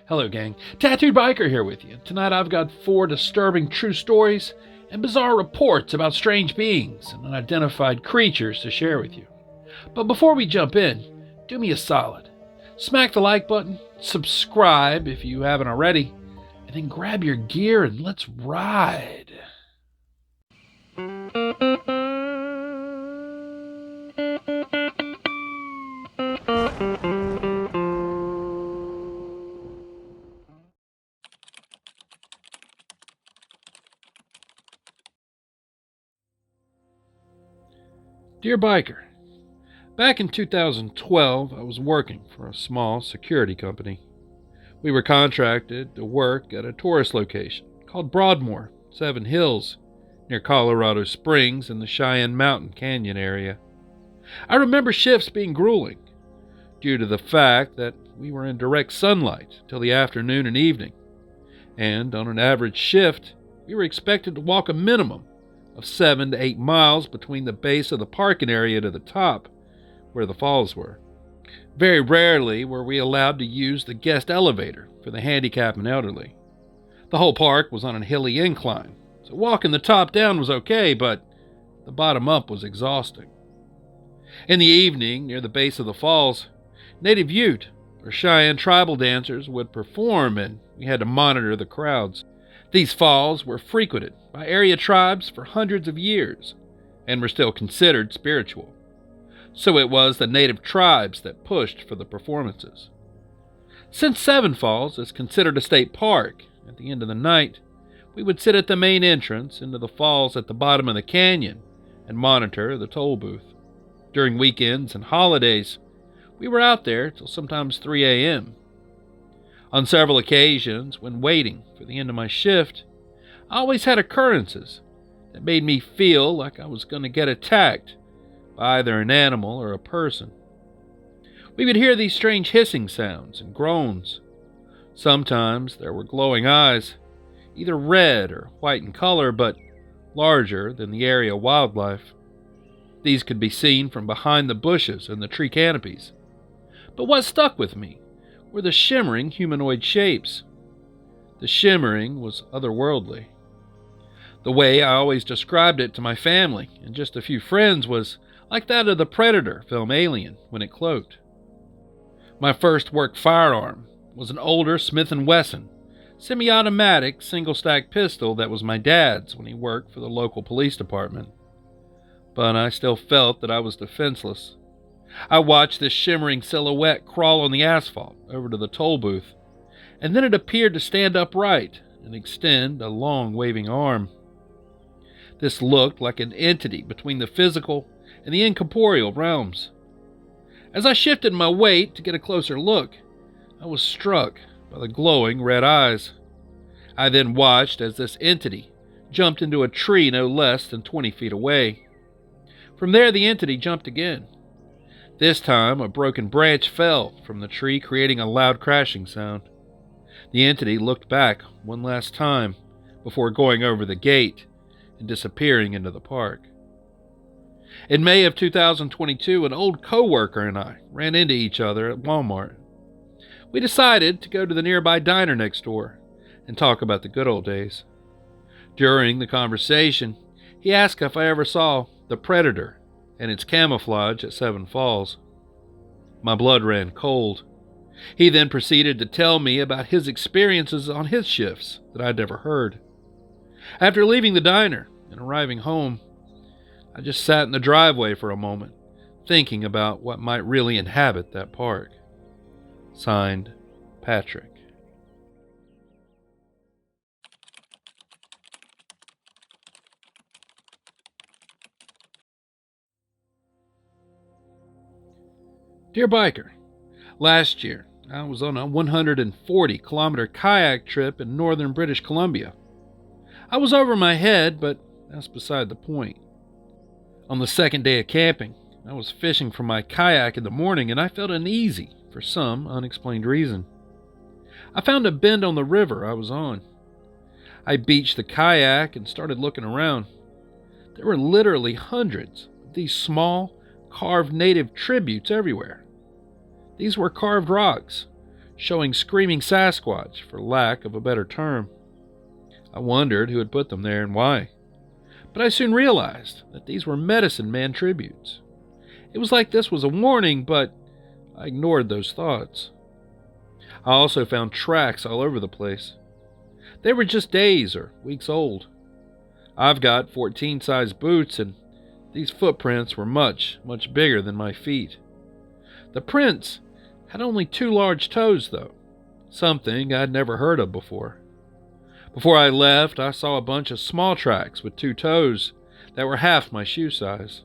Hello gang, Tattooed Biker here with you. Tonight I've got 4 disturbing true stories and bizarre reports about strange beings and unidentified creatures to share with you. But before we jump in, do me a solid. Smack the like button, subscribe if you haven't already, and then grab your gear and let's ride. Dear Biker, back in 2012, I was working for a small security company. We were contracted to work at a tourist location called Broadmoor, Seven Hills, near Colorado Springs in the Cheyenne Mountain Canyon area. I remember shifts being grueling, due to the fact that we were in direct sunlight till the afternoon and evening, and on an average shift, we were expected to walk a minimum of 7 to 8 miles between the base of the parking area to the top, where the falls were. Very rarely were we allowed to use the guest elevator for the handicapped and elderly. The whole park was on a hilly incline, so walking the top down was okay, but the bottom up was exhausting. In the evening, near the base of the falls, native Ute or Cheyenne tribal dancers would perform, and we had to monitor the crowds. These falls were frequented by area tribes for hundreds of years and were still considered spiritual. So it was the native tribes that pushed for the performances. Since Seven Falls is considered a state park, at the end of the night, we would sit at the main entrance into the falls at the bottom of the canyon and monitor the toll booth. During weekends and holidays, we were out there till sometimes 3 a.m. On several occasions, when waiting for the end of my shift, I always had occurrences that made me feel like I was going to get attacked by either an animal or a person. We would hear these strange hissing sounds and groans. Sometimes there were glowing eyes, either red or white in color, but larger than the area wildlife. These could be seen from behind the bushes and the tree canopies. But what stuck with me were the shimmering humanoid shapes. The shimmering was otherworldly. The way I always described it to my family and just a few friends was like that of the Predator film Alien when it cloaked. My first work firearm was an older Smith & Wesson semi-automatic single-stack pistol that was my dad's when he worked for the local police department. But I still felt that I was defenseless. I watched this shimmering silhouette crawl on the asphalt over to the toll booth, and then it appeared to stand upright and extend a long waving arm. This looked like an entity between the physical and the incorporeal realms. As I shifted my weight to get a closer look, I was struck by the glowing red eyes. I then watched as this entity jumped into a tree no less than 20 feet away. From there, the entity jumped again. This time, a broken branch fell from the tree, creating a loud crashing sound. The entity looked back one last time before going over the gate and disappearing into the park. In May of 2022, an old co-worker and I ran into each other at Walmart. We decided to go to the nearby diner next door and talk about the good old days. During the conversation, he asked if I ever saw the Predator and its camouflage at Seven Falls. My blood ran cold. He then proceeded to tell me about his experiences on his shifts that I'd never heard. After leaving the diner and arriving home, I just sat in the driveway for a moment, thinking about what might really inhabit that park. Signed, Patrick. Dear Biker, last year I was on a 140-kilometer kayak trip in northern British Columbia. I was over my head, but that's beside the point. On the second day of camping, I was fishing for my kayak in the morning and I felt uneasy for some unexplained reason. I found a bend on the river I was on. I beached the kayak and started looking around. There were literally hundreds of these small, carved native tributes everywhere. These were carved rocks, showing screaming Sasquatch, for lack of a better term. I wondered who had put them there and why, but I soon realized that these were medicine man tributes. It was like this was a warning, but I ignored those thoughts. I also found tracks all over the place. They were just days or weeks old. I've got 14-size boots, and these footprints were much, much bigger than my feet. The prints had only 2 large toes, though, something I'd never heard of before. Before I left, I saw a bunch of small tracks with 2 toes that were half my shoe size.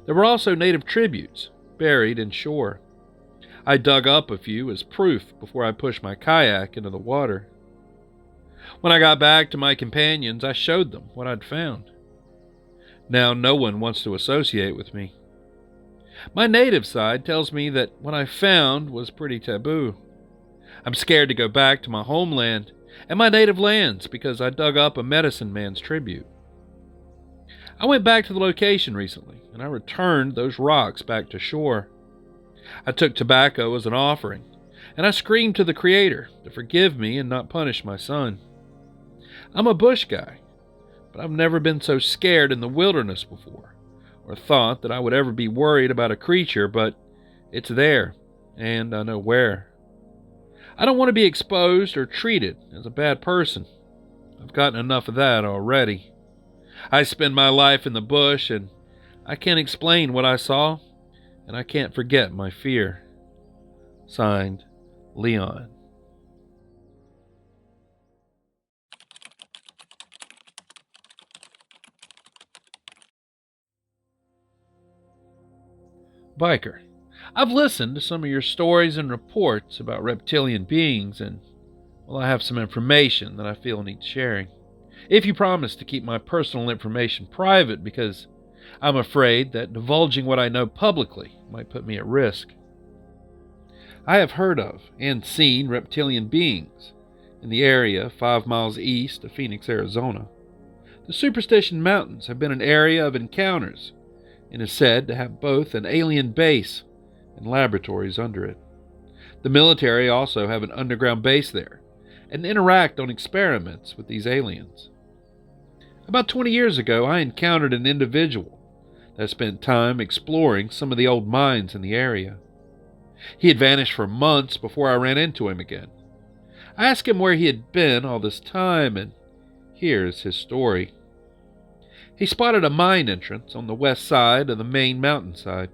There were also native tributes buried in shore. I dug up a few as proof before I pushed my kayak into the water. When I got back to my companions, I showed them what I'd found. Now no one wants to associate with me. My native side tells me that what I found was pretty taboo. I'm scared to go back to my homeland and my native lands because I dug up a medicine man's tribute. I went back to the location recently, and I returned those rocks back to shore. I took tobacco as an offering, and I screamed to the Creator to forgive me and not punish my son. I'm a bush guy, but I've never been so scared in the wilderness before, or thought that I would ever be worried about a creature, but it's there, and I know where. I don't want to be exposed or treated as a bad person. I've gotten enough of that already. I spend my life in the bush, and I can't explain what I saw, and I can't forget my fear. Signed, Leon. Biker, I've listened to some of your stories and reports about reptilian beings, and, well, I have some information that I feel needs sharing. If you promise to keep my personal information private, because I'm afraid that divulging what I know publicly might put me at risk. I have heard of and seen reptilian beings in the area 5 miles east of Phoenix, Arizona. The Superstition Mountains have been an area of encounters and is said to have both an alien base and laboratories under it. The military also have an underground base there and interact on experiments with these aliens. About 20 years ago, I encountered an individual that spent time exploring some of the old mines in the area. He had vanished for months before I ran into him again. I asked him where he had been all this time, and here's his story. He spotted a mine entrance on the west side of the main mountainside.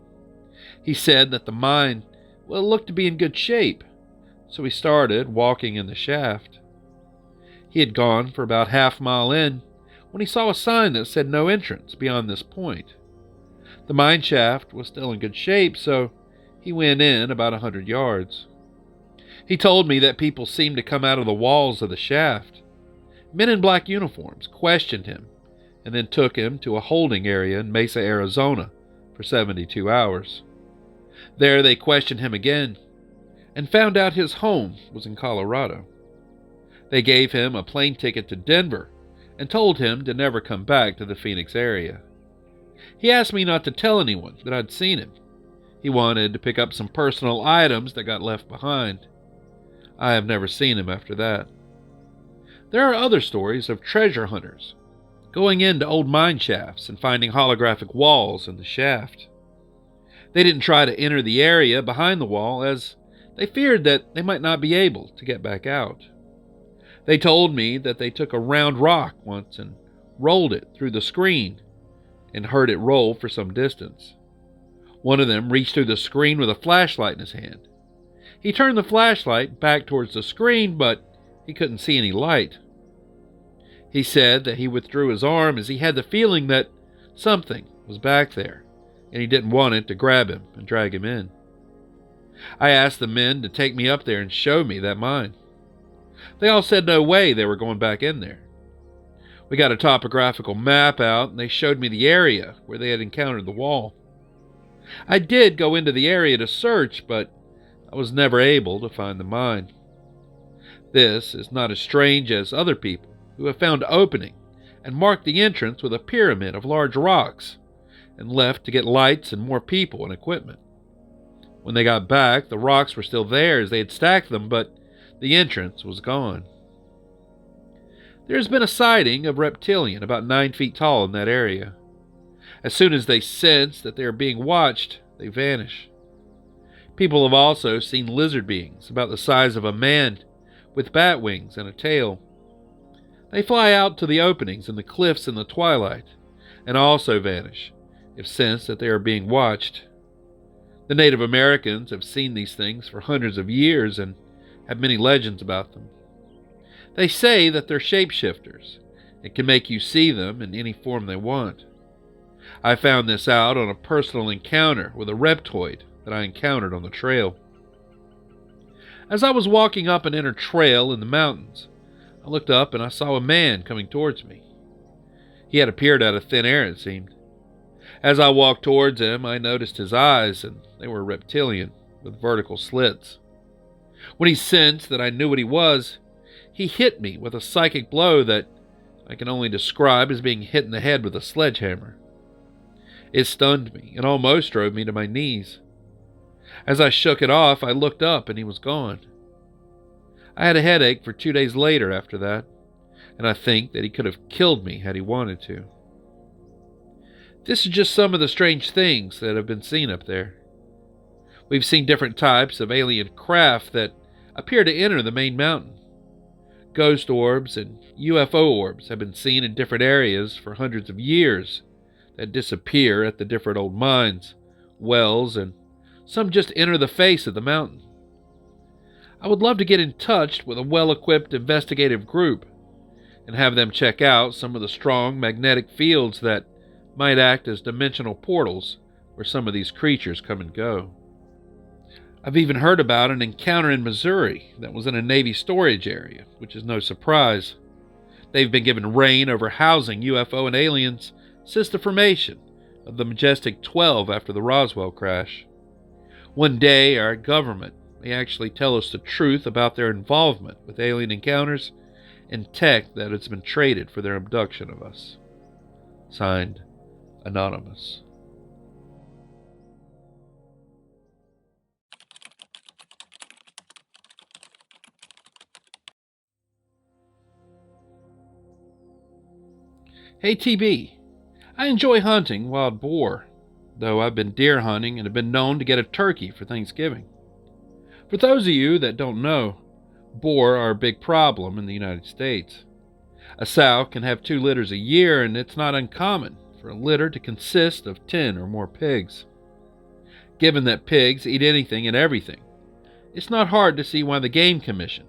He said that the mine, well, looked to be in good shape, so he started walking in the shaft. He had gone for about half a mile in when he saw a sign that said no entrance beyond this point. The mine shaft was still in good shape, so he went in about 100 yards. He told me that people seemed to come out of the walls of the shaft. Men in black uniforms questioned him and then took him to a holding area in Mesa, Arizona for 72 hours. There they questioned him again and found out his home was in Colorado. They gave him a plane ticket to Denver and told him to never come back to the Phoenix area. He asked me not to tell anyone that I'd seen him. He wanted to pick up some personal items that got left behind. I have never seen him after that. There are other stories of treasure hunters going into old mine shafts and finding holographic walls in the shaft. They didn't try to enter the area behind the wall as they feared that they might not be able to get back out. They told me that they took a round rock once and rolled it through the screen and heard it roll for some distance. One of them reached through the screen with a flashlight in his hand. He turned the flashlight back towards the screen, but he couldn't see any light. He said that he withdrew his arm as he had the feeling that something was back there, and he didn't want it to grab him and drag him in. I asked the men to take me up there and show me that mine. They all said no way they were going back in there. We got a topographical map out, and they showed me the area where they had encountered the wall. I did go into the area to search, but I was never able to find the mine. This is not as strange as other people who have found an opening and marked the entrance with a pyramid of large rocks and left to get lights and more people and equipment. When they got back, the rocks were still there as they had stacked them, but the entrance was gone. There has been a sighting of Reptilian about 9 feet tall in that area. As soon as they sense that they are being watched, they vanish. People have also seen lizard beings about the size of a man with bat wings and a tail. They fly out to the openings in the cliffs in the twilight and also vanish if sensed that they are being watched. The Native Americans have seen these things for hundreds of years and have many legends about them. They say that they're shapeshifters and can make you see them in any form they want. I found this out on a personal encounter with a reptoid that I encountered on the trail. As I was walking up an inner trail in the mountains, I looked up and I saw a man coming towards me. He had appeared out of thin air, it seemed. As I walked towards him, I noticed his eyes, and they were reptilian, with vertical slits. When he sensed that I knew what he was, he hit me with a psychic blow that I can only describe as being hit in the head with a sledgehammer. It stunned me and almost drove me to my knees. As I shook it off, I looked up and he was gone. I had a headache for 2 days later after that, and I think that he could have killed me had he wanted to. This is just some of the strange things that have been seen up there. We've seen different types of alien craft that appear to enter the main mountain. Ghost orbs and UFO orbs have been seen in different areas for hundreds of years that disappear at the different old mines, wells, and some just enter the face of the mountain. I would love to get in touch with a well-equipped investigative group and have them check out some of the strong magnetic fields that might act as dimensional portals where some of these creatures come and go. I've even heard about an encounter in Missouri that was in a Navy storage area, which is no surprise. They've been given reign over housing UFO and aliens since the formation of the Majestic 12 after the Roswell crash. One day, our government may actually tell us the truth about their involvement with alien encounters and tech that has been traded for their abduction of us. Signed, Anonymous. Hey TB, I enjoy hunting wild boar, though I've been deer hunting and have been known to get a turkey for Thanksgiving. For those of you that don't know, boar are a big problem in the United States. A sow can have 2 litters a year, and it's not uncommon for a litter to consist of 10 or more pigs. Given that pigs eat anything and everything, it's not hard to see why the Game Commission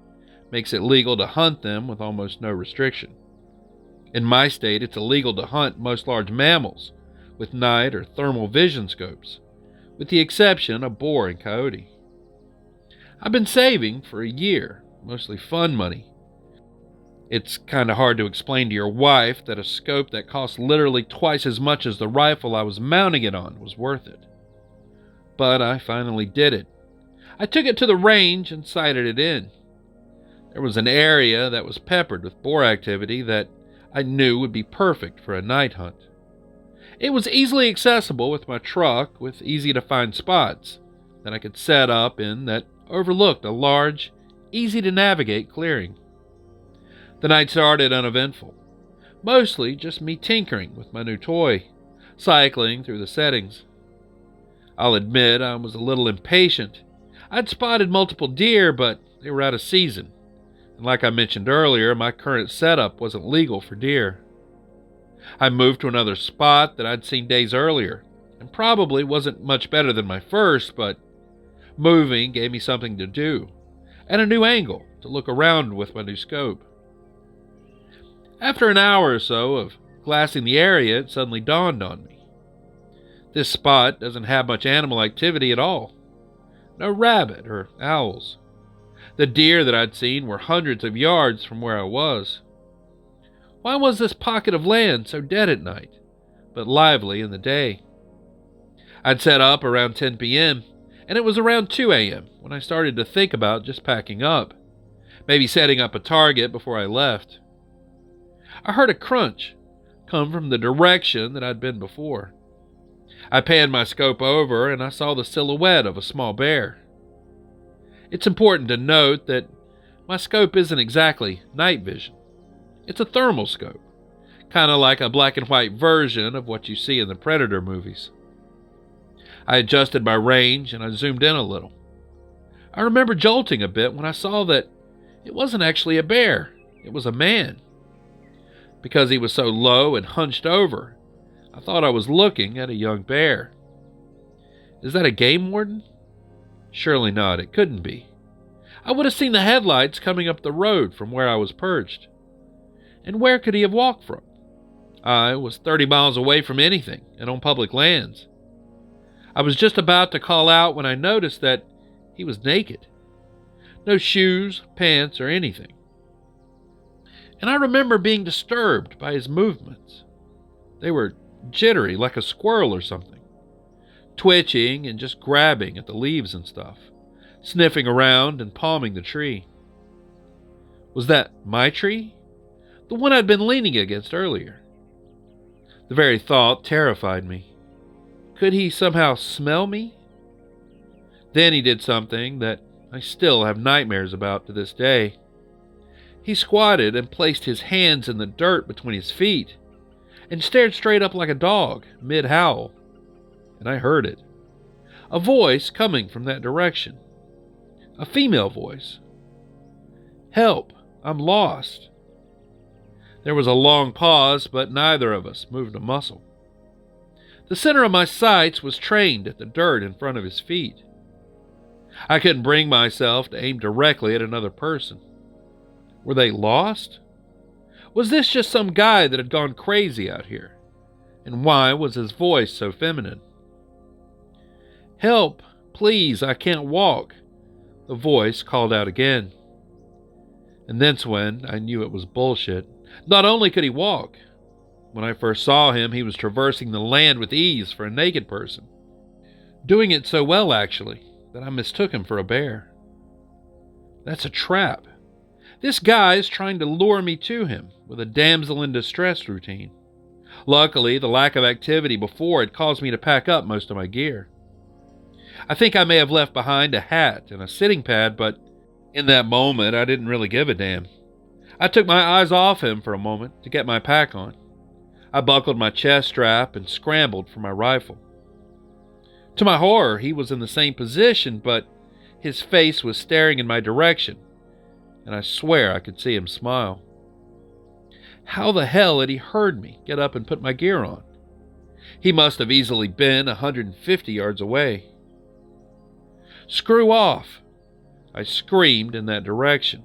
makes it legal to hunt them with almost no restriction. In my state, it's illegal to hunt most large mammals with night or thermal vision scopes, with the exception of boar and coyote. I've been saving for a year, mostly fun money. It's kind of hard to explain to your wife that a scope that cost literally twice as much as the rifle I was mounting it on was worth it. But I finally did it. I took it to the range and sighted it in. There was an area that was peppered with boar activity that I knew would be perfect for a night hunt. It was easily accessible with my truck, with easy-to-find spots that I could set up in that overlooked a large, easy-to-navigate clearing. The night started uneventful, mostly just me tinkering with my new toy, cycling through the settings. I'll admit I was a little impatient. I'd spotted multiple deer, but they were out of season. And like I mentioned earlier, my current setup wasn't legal for deer. I moved to another spot that I'd seen days earlier, and probably wasn't much better than my first, but moving gave me something to do, and a new angle to look around with my new scope. After an hour or so of glassing the area, it suddenly dawned on me. This spot doesn't have much animal activity at all. No rabbit or owls. The deer that I'd seen were hundreds of yards from where I was. Why was this pocket of land so dead at night, but lively in the day? I'd set up around 10 p.m., and it was around 2 a.m. when I started to think about just packing up, maybe setting up a target before I left. I heard a crunch come from the direction that I'd been before. I panned my scope over and I saw the silhouette of a small bear. It's important to note that my scope isn't exactly night vision. It's a thermal scope, kind of like a black and white version of what you see in the Predator movies. I adjusted my range and I zoomed in a little. I remember jolting a bit when I saw that it wasn't actually a bear, it was a man. Because he was so low and hunched over, I thought I was looking at a young bear. Is that a game warden? Surely not, it couldn't be. I would have seen the headlights coming up the road from where I was perched. And where could he have walked from? I was 30 miles away from anything and on public lands. I was just about to call out when I noticed that he was naked. No shoes, pants, or anything. And I remember being disturbed by his movements. They were jittery, like a squirrel or something, twitching and just grabbing at the leaves and stuff, sniffing around and palming the tree. Was that my tree? The one I'd been leaning against earlier. The very thought terrified me. Could he somehow smell me? Then he did something that I still have nightmares about to this day. He squatted and placed his hands in the dirt between his feet and stared straight up like a dog, mid-howl. And I heard it. A voice coming from that direction. A female voice. "Help, I'm lost." There was a long pause, but neither of us moved a muscle. The center of my sights was trained at the dirt in front of his feet. I couldn't bring myself to aim directly at another person. Were they lost? Was this just some guy that had gone crazy out here? And why was his voice so feminine? "Help, please, I can't walk," the voice called out again. And that's when I knew it was bullshit. Not only could he walk, when I first saw him, he was traversing the land with ease for a naked person. Doing it so well, actually, that I mistook him for a bear. That's a trap. This guy is trying to lure me to him with a damsel in distress routine. Luckily, the lack of activity before had caused me to pack up most of my gear. I think I may have left behind a hat and a sitting pad, but in that moment, I didn't really give a damn. I took my eyes off him for a moment to get my pack on. I buckled my chest strap and scrambled for my rifle. To my horror, he was in the same position, but his face was staring in my direction, and I swear I could see him smile. How the hell had he heard me get up and put my gear on? He must have easily been 150 yards away. "Screw off!" I screamed in that direction.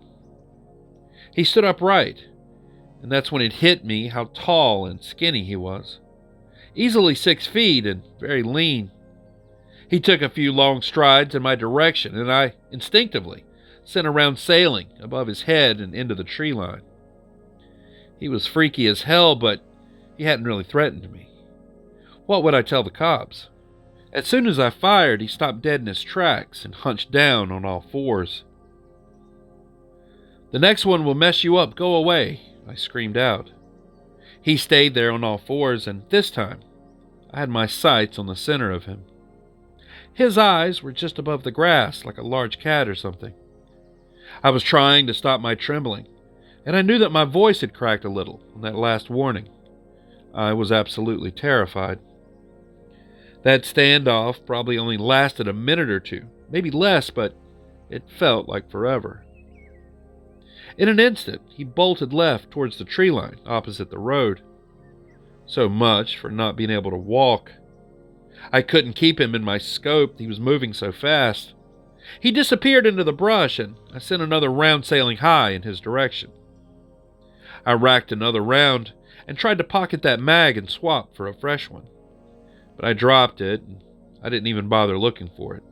He stood upright, and that's when it hit me how tall and skinny he was. Easily 6 feet and very lean. He took a few long strides in my direction, and I instinctively sent a round sailing above his head and into the tree line. He was freaky as hell, but he hadn't really threatened me. What would I tell the cops? As soon as I fired, he stopped dead in his tracks and hunched down on all fours. "The next one will mess you up, go away," I screamed out. He stayed there on all fours, and this time, I had my sights on the center of him. His eyes were just above the grass, like a large cat or something. I was trying to stop my trembling, and I knew that my voice had cracked a little on that last warning. I was absolutely terrified. That standoff probably only lasted a minute or two, maybe less, but it felt like forever. In an instant, he bolted left towards the tree line opposite the road. So much for not being able to walk. I couldn't keep him in my scope, he was moving so fast. He disappeared into the brush, and I sent another round sailing high in his direction. I racked another round and tried to pocket that mag and swap for a fresh one. But I dropped it, and I didn't even bother looking for it.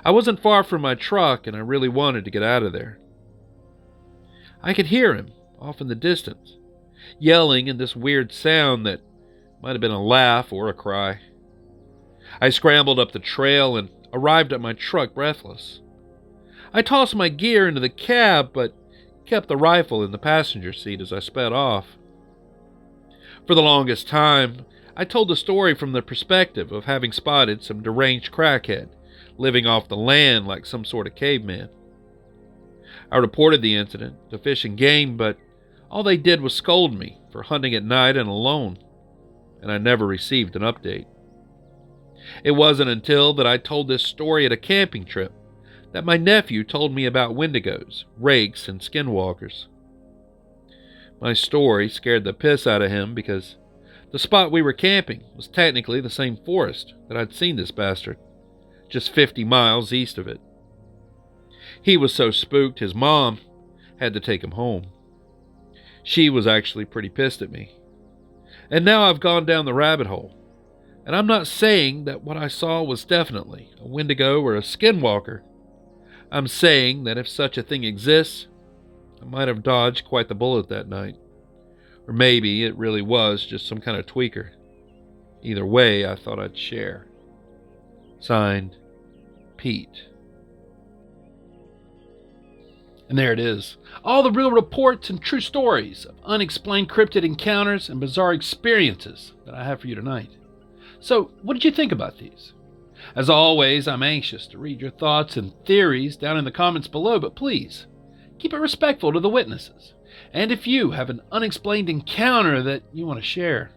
I wasn't far from my truck, and I really wanted to get out of there. I could hear him, off in the distance, yelling in this weird sound that might have been a laugh or a cry. I scrambled up the trail and arrived at my truck breathless. I tossed my gear into the cab, but kept the rifle in the passenger seat as I sped off. For the longest time, I told the story from the perspective of having spotted some deranged crackhead living off the land like some sort of caveman. I reported the incident to Fish and Game, but all they did was scold me for hunting at night and alone, and I never received an update. It wasn't until that I told this story at a camping trip that my nephew told me about wendigos, rakes, and skinwalkers. My story scared the piss out of him because the spot we were camping was technically the same forest that I'd seen this bastard, just 50 miles east of it. He was so spooked his mom had to take him home. She was actually pretty pissed at me. And now I've gone down the rabbit hole. And I'm not saying that what I saw was definitely a wendigo or a skinwalker. I'm saying that if such a thing exists, I might have dodged quite the bullet that night. Or maybe it really was just some kind of tweaker. Either way, I thought I'd share. Signed, Pete. And there it is. All the real reports and true stories of unexplained cryptid encounters and bizarre experiences that I have for you tonight. So, what did you think about these? As always, I'm anxious to read your thoughts and theories down in the comments below, but please, keep it respectful to the witnesses. And if you have an unexplained encounter that you want to share,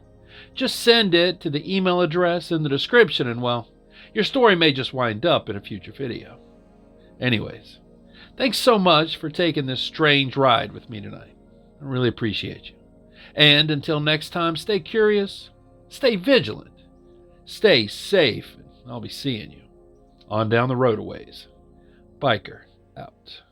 just send it to the email address in the description and, well, your story may just wind up in a future video. Anyways, thanks so much for taking this strange ride with me tonight. I really appreciate you. And until next time, stay curious, stay vigilant, stay safe, and I'll be seeing you on down the road a ways. Biker out.